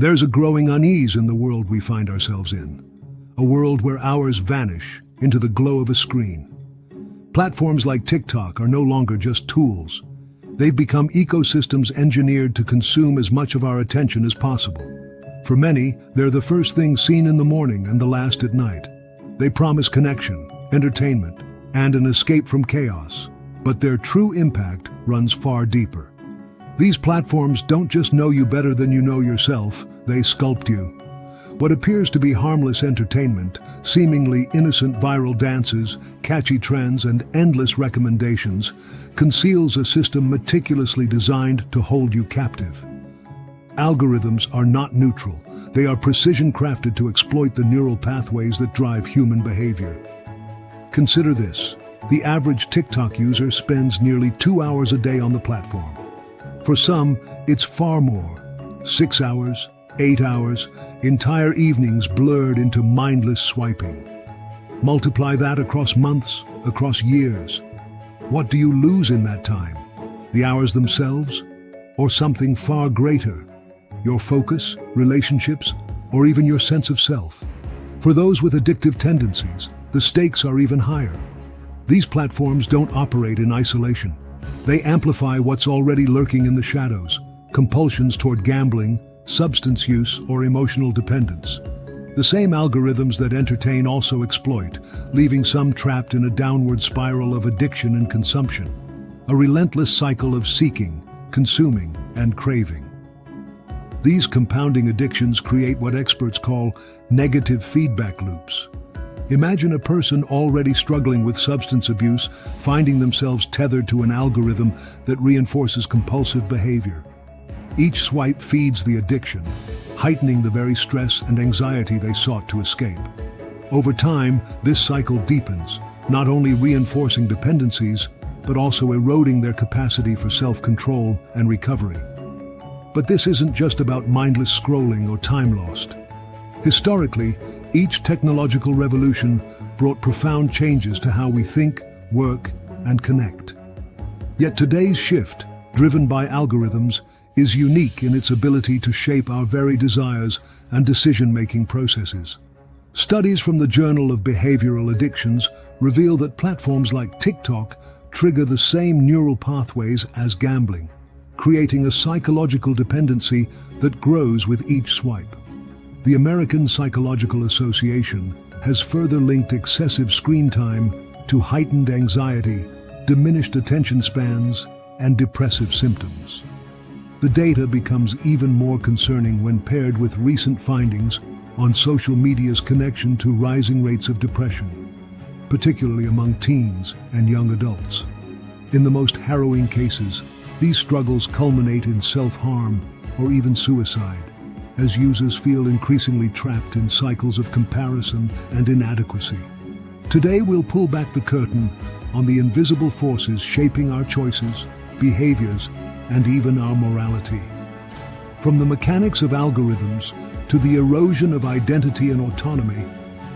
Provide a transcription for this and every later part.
There's a growing unease in the world we find ourselves in, a world where hours vanish into the glow of a screen. Platforms like TikTok are no longer just tools. They've become ecosystems engineered to consume as much of our attention as possible. For many, they're the first thing seen in the morning and the last at night. They promise connection, entertainment, and an escape from chaos. But their true impact runs far deeper. These platforms don't just know you better than you know yourself, they sculpt you. What appears to be harmless entertainment, seemingly innocent viral dances, catchy trends, and endless recommendations, conceals a system meticulously designed to hold you captive. Algorithms are not neutral. They are precision-crafted to exploit the neural pathways that drive human behavior. Consider this. The average TikTok user spends nearly 2 hours a day on the platform. For some, it's far more. 6 hours, 8 hours, entire evenings blurred into mindless swiping. Multiply that across months, across years. What do you lose in that time? The hours themselves? Or something far greater? Your focus, relationships, or even your sense of self? For those with addictive tendencies, the stakes are even higher. These platforms don't operate in isolation. They amplify what's already lurking in the shadows: compulsions toward gambling, substance use, or emotional dependence. The same algorithms that entertain also exploit, leaving some trapped in a downward spiral of addiction and consumption, a relentless cycle of seeking, consuming, and craving. These compounding addictions create what experts call negative feedback loops. Imagine a person already struggling with substance abuse finding themselves tethered to an algorithm that reinforces compulsive behavior. Each swipe feeds the addiction, heightening the very stress and anxiety they sought to escape. Over time, this cycle deepens, not only reinforcing dependencies, but also eroding their capacity for self-control and recovery. But this isn't just about mindless scrolling or time lost. Historically, each technological revolution brought profound changes to how we think, work, and connect. Yet today's shift, driven by algorithms, is unique in its ability to shape our very desires and decision-making processes. Studies from the Journal of Behavioral Addictions reveal that platforms like TikTok trigger the same neural pathways as gambling, creating a psychological dependency that grows with each swipe. The American Psychological Association has further linked excessive screen time to heightened anxiety, diminished attention spans, and depressive symptoms. The data becomes even more concerning when paired with recent findings on social media's connection to rising rates of depression, particularly among teens and young adults. In the most harrowing cases, these struggles culminate in self-harm or even suicide, as users feel increasingly trapped in cycles of comparison and inadequacy. Today we'll pull back the curtain on the invisible forces shaping our choices, behaviors, and even our morality. From the mechanics of algorithms to the erosion of identity and autonomy,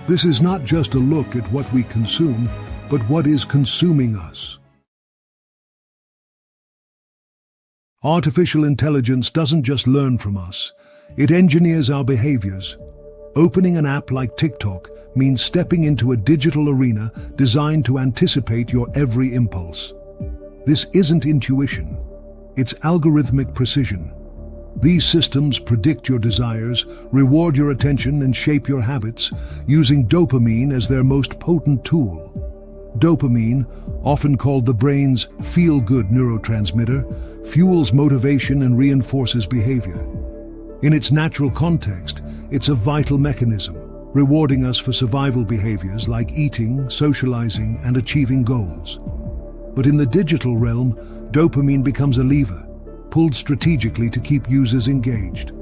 this is not just a look at what we consume, but what is consuming us. Artificial intelligence doesn't just learn from us, it engineers our behaviors. Opening an app like TikTok means stepping into a digital arena designed to anticipate your every impulse. This isn't intuition, it's algorithmic precision. These systems predict your desires, reward your attention, and shape your habits, using dopamine as their most potent tool. Dopamine, often called the brain's feel-good neurotransmitter, fuels motivation and reinforces behavior. In its natural context, it's a vital mechanism, rewarding us for survival behaviors like eating, socializing, and achieving goals. But in the digital realm, dopamine becomes a lever, pulled strategically to keep users engaged.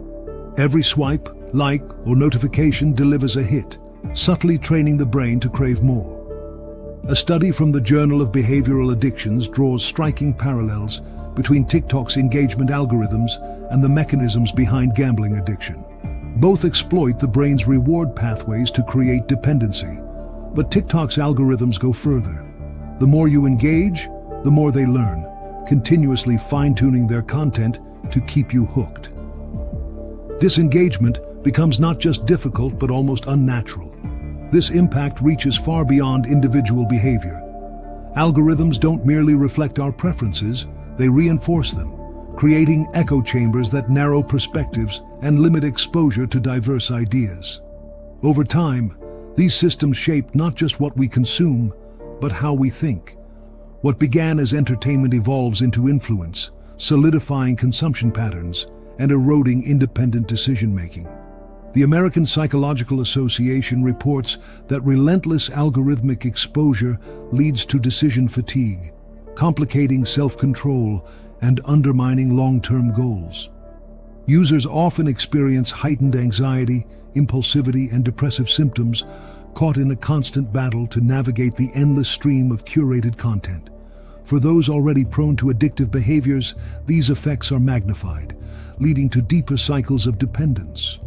Every swipe, like, or notification delivers a hit, subtly training the brain to crave more. A study from the Journal of Behavioral Addictions draws striking parallels between TikTok's engagement algorithms and the mechanisms behind gambling addiction. Both exploit the brain's reward pathways to create dependency. But TikTok's algorithms go further. The more you engage, the more they learn, continuously fine-tuning their content to keep you hooked. Disengagement becomes not just difficult but almost unnatural. This impact reaches far beyond individual behavior. Algorithms don't merely reflect our preferences, they reinforce them, creating echo chambers that narrow perspectives and limit exposure to diverse ideas. Over time, these systems shape not just what we consume, but how we think. What began as entertainment evolves into influence, solidifying consumption patterns and eroding independent decision-making. The American Psychological Association reports that relentless algorithmic exposure leads to decision fatigue, complicating self-control and undermining long-term goals. Users often experience heightened anxiety, impulsivity, and depressive symptoms, caught in a constant battle to navigate the endless stream of curated content. For those already prone to addictive behaviors, these effects are magnified, leading to deeper cycles of dependence.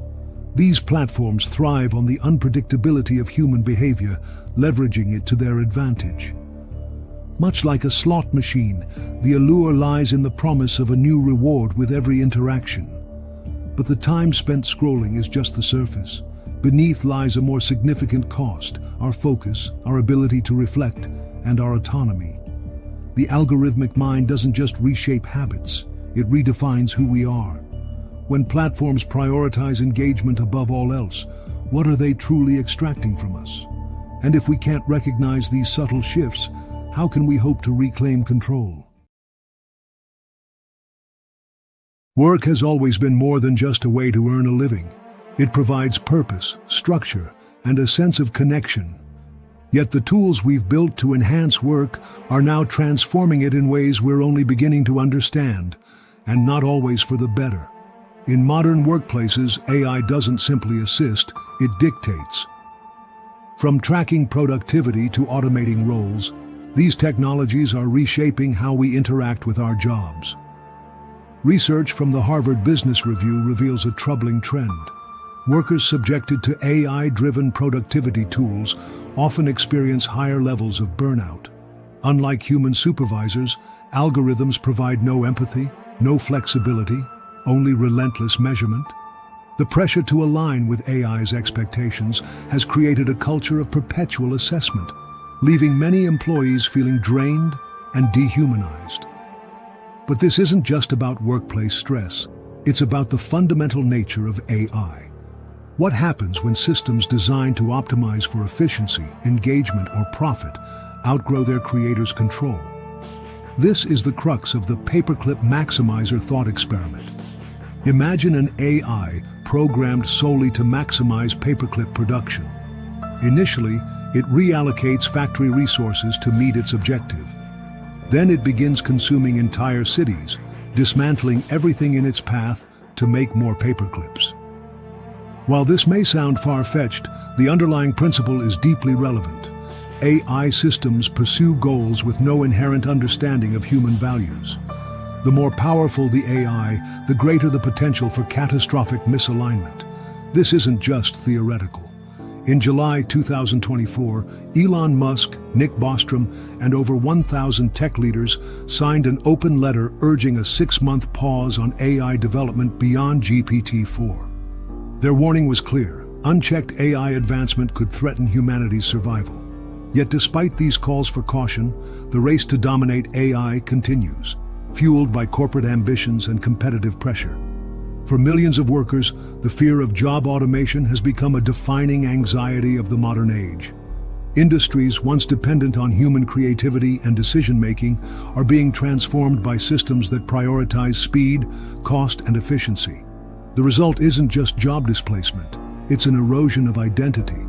These platforms thrive on the unpredictability of human behavior, leveraging it to their advantage. Much like a slot machine, the allure lies in the promise of a new reward with every interaction. But the time spent scrolling is just the surface. Beneath lies a more significant cost: our focus, our ability to reflect, and our autonomy. The algorithmic mind doesn't just reshape habits, it redefines who we are. When platforms prioritize engagement above all else, what are they truly extracting from us? And if we can't recognize these subtle shifts, how can we hope to reclaim control? Work has always been more than just a way to earn a living. It provides purpose, structure, and a sense of connection. Yet the tools we've built to enhance work are now transforming it in ways we're only beginning to understand, and not always for the better. In modern workplaces, AI doesn't simply assist, it dictates. From tracking productivity to automating roles, these technologies are reshaping how we interact with our jobs. Research from the Harvard Business Review reveals a troubling trend. Workers subjected to AI-driven productivity tools often experience higher levels of burnout. Unlike human supervisors, algorithms provide no empathy, no flexibility, only relentless measurement. The pressure to align with AI's expectations has created a culture of perpetual assessment, leaving many employees feeling drained and dehumanized. But this isn't just about workplace stress. It's about the fundamental nature of AI. What happens when systems designed to optimize for efficiency, engagement, or profit outgrow their creators' control? This is the crux of the paperclip maximizer thought experiment. Imagine an AI programmed solely to maximize paperclip production. Initially, it reallocates factory resources to meet its objective. Then it begins consuming entire cities, dismantling everything in its path to make more paperclips. While this may sound far-fetched, the underlying principle is deeply relevant. AI systems pursue goals with no inherent understanding of human values. The more powerful the AI, the greater the potential for catastrophic misalignment. This isn't just theoretical. In July 2024, Elon Musk, Nick Bostrom, and over 1,000 tech leaders signed an open letter urging a 6-month pause on AI development beyond GPT-4. Their warning was clear: unchecked AI advancement could threaten humanity's survival. Yet despite these calls for caution, the race to dominate AI continues, fueled by corporate ambitions and competitive pressure. For millions of workers, the fear of job automation has become a defining anxiety of the modern age. Industries once dependent on human creativity and decision-making are being transformed by systems that prioritize speed, cost, and efficiency. The result isn't just job displacement, it's an erosion of identity.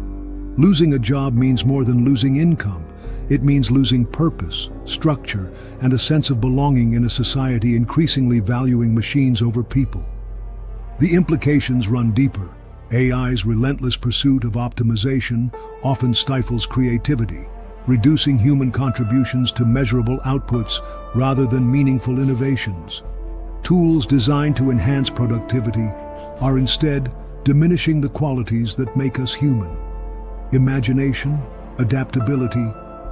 Losing a job means more than losing income. It means losing purpose, structure, and a sense of belonging in a society increasingly valuing machines over people. The implications run deeper. AI's relentless pursuit of optimization often stifles creativity, reducing human contributions to measurable outputs rather than meaningful innovations. Tools designed to enhance productivity are instead diminishing the qualities that make us human: imagination, adaptability,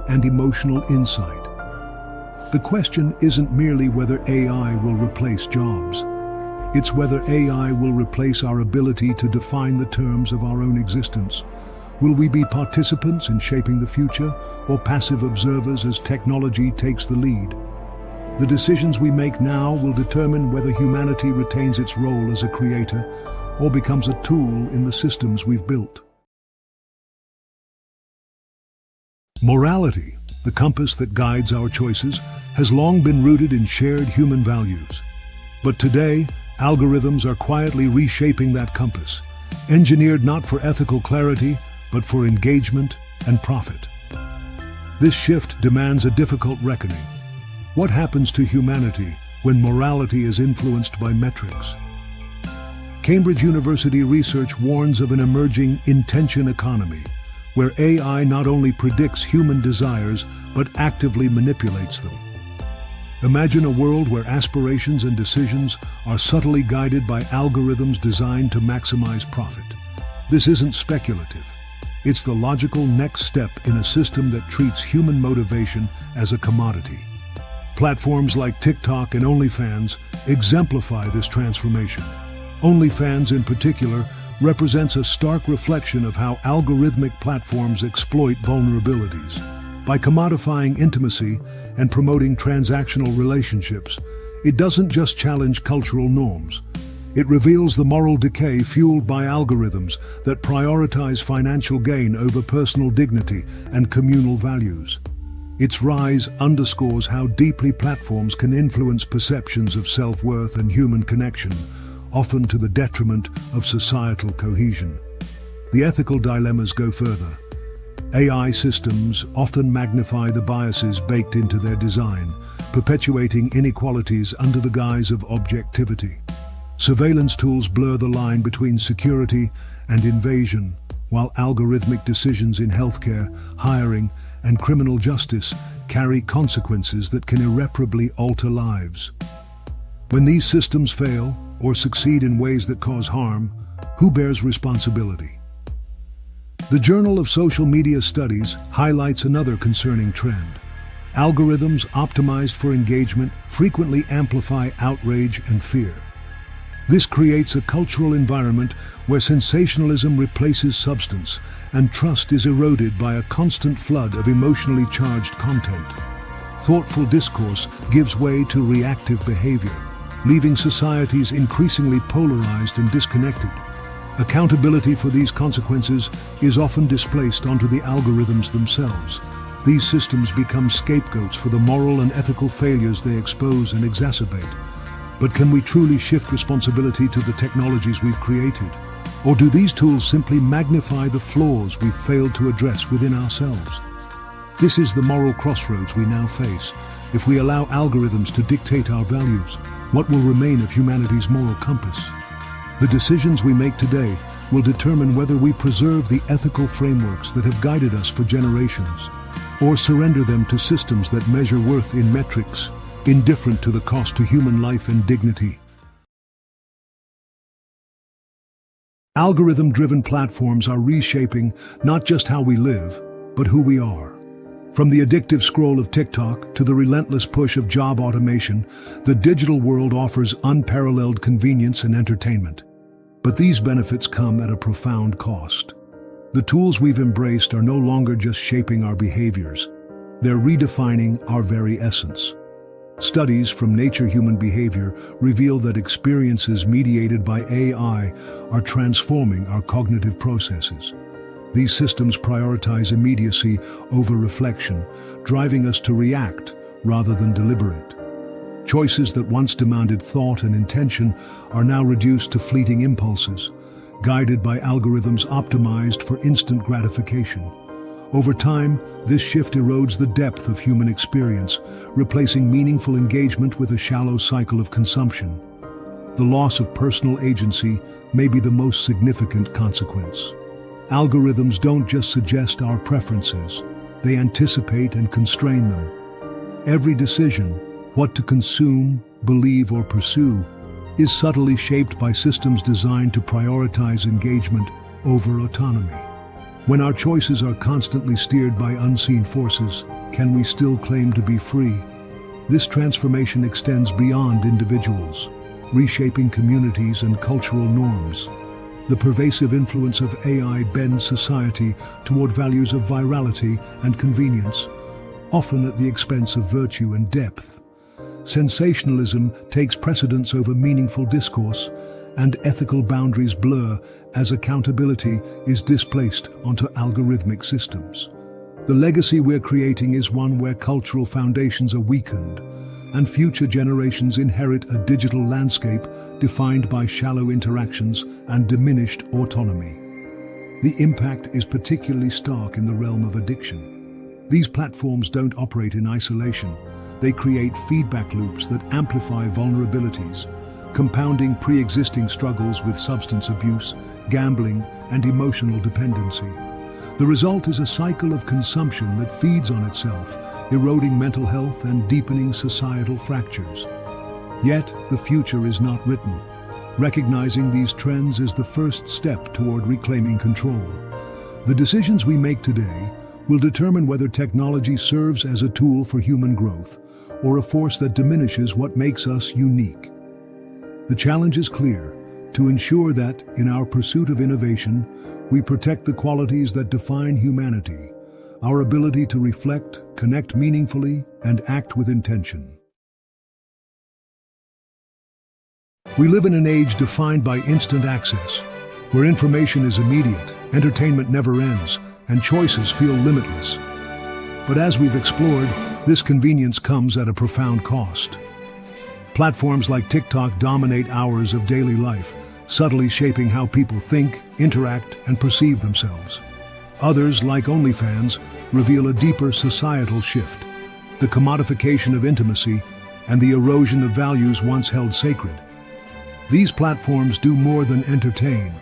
and emotional insight. The question isn't merely whether AI will replace jobs. It's whether AI will replace our ability to define the terms of our own existence. Will we be participants in shaping the future, or passive observers as technology takes the lead? The decisions we make now will determine whether humanity retains its role as a creator or becomes a tool in the systems we've built. Morality, the compass that guides our choices, has long been rooted in shared human values. But today, algorithms are quietly reshaping that compass, engineered not for ethical clarity, but for engagement and profit. This shift demands a difficult reckoning. What happens to humanity when morality is influenced by metrics? Cambridge University research warns of an emerging intention economy, where AI not only predicts human desires, but actively manipulates them. Imagine a world where aspirations and decisions are subtly guided by algorithms designed to maximize profit. This isn't speculative. It's the logical next step in a system that treats human motivation as a commodity. Platforms like TikTok and OnlyFans exemplify this transformation. OnlyFans in particular represents a stark reflection of how algorithmic platforms exploit vulnerabilities. By commodifying intimacy and promoting transactional relationships, it doesn't just challenge cultural norms. It reveals the moral decay fueled by algorithms that prioritize financial gain over personal dignity and communal values. Its rise underscores how deeply platforms can influence perceptions of self-worth and human connection, often to the detriment of societal cohesion. The ethical dilemmas go further. AI systems often magnify the biases baked into their design, perpetuating inequalities under the guise of objectivity. Surveillance tools blur the line between security and invasion, while algorithmic decisions in healthcare, hiring, and criminal justice carry consequences that can irreparably alter lives. When these systems fail or succeed in ways that cause harm, who bears responsibility? The Journal of Social Media Studies highlights another concerning trend. Algorithms optimized for engagement frequently amplify outrage and fear. This creates a cultural environment where sensationalism replaces substance and trust is eroded by a constant flood of emotionally charged content. Thoughtful discourse gives way to reactive behavior, leaving societies increasingly polarized and disconnected. Accountability for these consequences is often displaced onto the algorithms themselves. These systems become scapegoats for the moral and ethical failures they expose and exacerbate. But can we truly shift responsibility to the technologies we've created? Or do these tools simply magnify the flaws we've failed to address within ourselves? This is the moral crossroads we now face. If we allow algorithms to dictate our values, what will remain of humanity's moral compass? The decisions we make today will determine whether we preserve the ethical frameworks that have guided us for generations, or surrender them to systems that measure worth in metrics, indifferent to the cost to human life and dignity. Algorithm-driven platforms are reshaping not just how we live, but who we are. From the addictive scroll of TikTok to the relentless push of job automation, the digital world offers unparalleled convenience and entertainment. But these benefits come at a profound cost. The tools we've embraced are no longer just shaping our behaviors. They're redefining our very essence. Studies from Nature Human Behavior reveal that experiences mediated by AI are transforming our cognitive processes. These systems prioritize immediacy over reflection, driving us to react rather than deliberate. Choices that once demanded thought and intention are now reduced to fleeting impulses, guided by algorithms optimized for instant gratification. Over time, this shift erodes the depth of human experience, replacing meaningful engagement with a shallow cycle of consumption. The loss of personal agency may be the most significant consequence. Algorithms don't just suggest our preferences, they anticipate and constrain them. Every decision, what to consume, believe, or pursue, is subtly shaped by systems designed to prioritize engagement over autonomy. When our choices are constantly steered by unseen forces, can we still claim to be free? This transformation extends beyond individuals. reshaping communities and cultural norms. The pervasive influence of AI bends society toward values of virality and convenience, often at the expense of virtue and depth. Sensationalism takes precedence over meaningful discourse, and ethical boundaries blur as accountability is displaced onto algorithmic systems. The legacy we're creating is one where cultural foundations are weakened, and future generations inherit a digital landscape defined by shallow interactions and diminished autonomy. The impact is particularly stark in the realm of addiction. These platforms don't operate in isolation. They create feedback loops that amplify vulnerabilities, compounding pre-existing struggles with substance abuse, gambling, and emotional dependency. The result is a cycle of consumption that feeds on itself, eroding mental health and deepening societal fractures. Yet, the future is not written. Recognizing these trends is the first step toward reclaiming control. The decisions we make today will determine whether technology serves as a tool for human growth or a force that diminishes what makes us unique. The challenge is clear: to ensure that, in our pursuit of innovation, we protect the qualities that define humanity, our ability to reflect, connect meaningfully, and act with intention. We live in an age defined by instant access, where information is immediate, entertainment never ends, and choices feel limitless. But as we've explored, this convenience comes at a profound cost. Platforms like TikTok dominate hours of daily life, subtly shaping how people think, interact, and perceive themselves. Others, like OnlyFans, reveal a deeper societal shift: the commodification of intimacy and the erosion of values once held sacred. These platforms do more than entertain.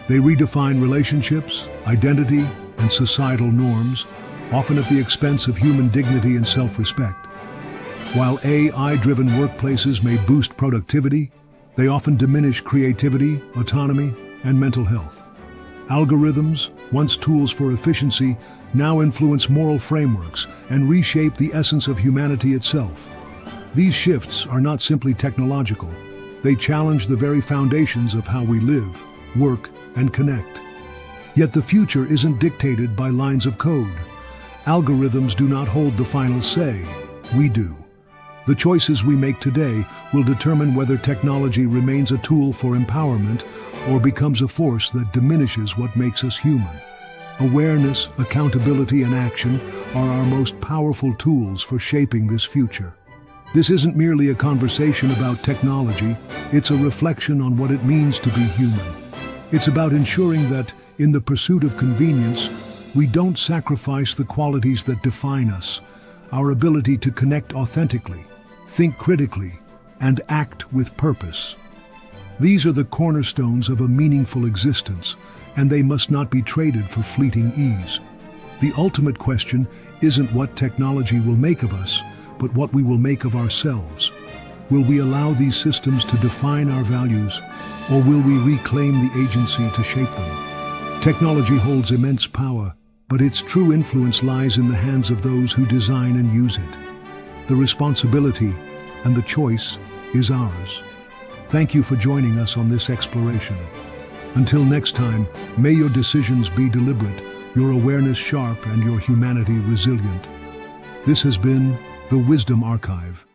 They redefine relationships, identity, and societal norms, often at the expense of human dignity and self-respect. While AI-driven workplaces may boost productivity, they often diminish creativity, autonomy, and mental health. Algorithms, once tools for efficiency, now influence moral frameworks and reshape the essence of humanity itself. These shifts are not simply technological. They challenge the very foundations of how we live, work, and connect. Yet the future isn't dictated by lines of code. Algorithms do not hold the final say. We do. The choices we make today will determine whether technology remains a tool for empowerment or becomes a force that diminishes what makes us human. Awareness, accountability, and action are our most powerful tools for shaping this future. This isn't merely a conversation about technology, it's a reflection on what it means to be human. It's about ensuring that, in the pursuit of convenience, we don't sacrifice the qualities that define us: our ability to connect authentically, think critically, and act with purpose. These are the cornerstones of a meaningful existence, and they must not be traded for fleeting ease. The ultimate question isn't what technology will make of us, but what we will make of ourselves. Will we allow these systems to define our values, or will we reclaim the agency to shape them? Technology holds immense power, but its true influence lies in the hands of those who design and use it. The responsibility and the choice is ours. Thank you for joining us on this exploration. Until next time, may your decisions be deliberate, your awareness sharp, and your humanity resilient. This has been the Wisdom Archive.